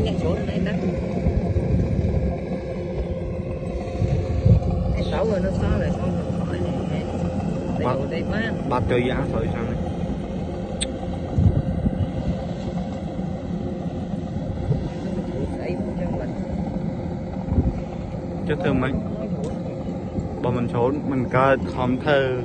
nhận số này đó. Cái 6 rồi nó xóa lại xong rồi khỏi này. Đây má. Ba chơi giá rồi sao này. Chứ thưa mấy bọn mình trốn mình coi khóm thơ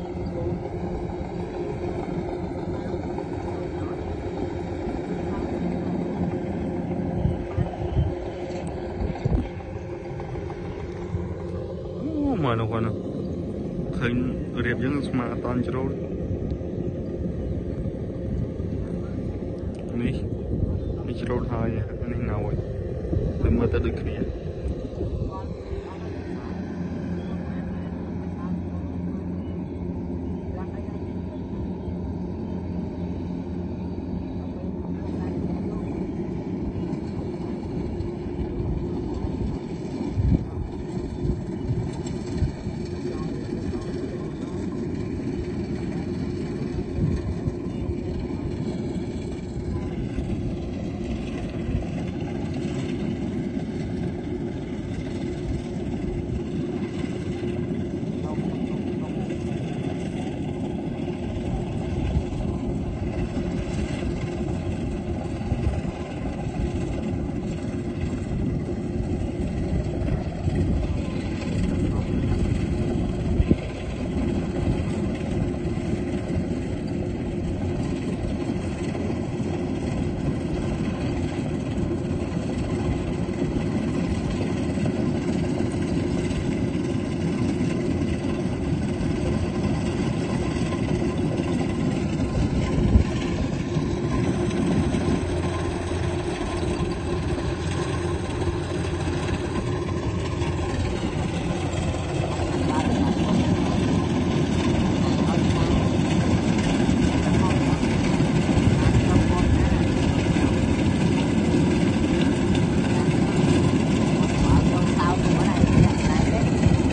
mà nó còn khơi riệp dân mà toàn trốn này trốn hai anh nào vậy từ mà ta được kia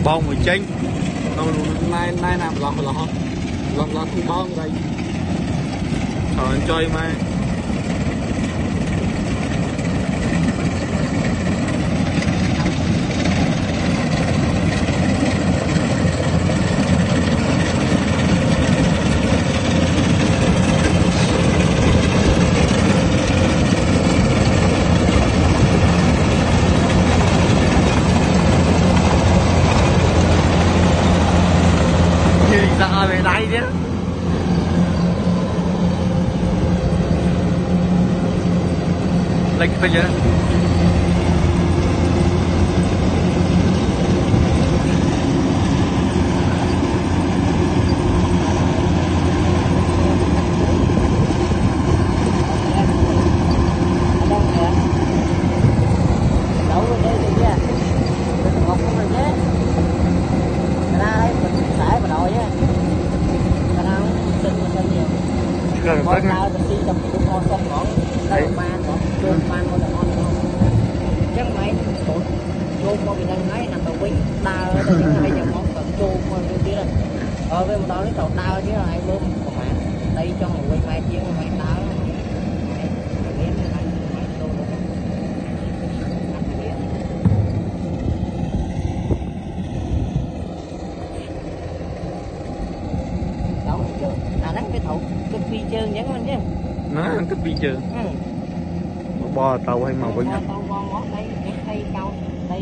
bông người chênh nay làm lọt thì bông đây thôi chơi mà về đây chứ lệch bây giờ con lao từ khi tập trung con ngón đây man ngón chôn man con là con chắc mấy chôn con bị đang ngay nằm đầu quýnh đau ở đây những hai giờ món còn chôn con kia là với một đó cái tàu đau chứ là ai luôn còn mà đây cho một quýnh mai chiếc mai đau cái thầu cái phi trơn nhắn mình chứ nó ăn cái phi trơn bò tàu hay màu với tàu bò ngót đây cây cao đây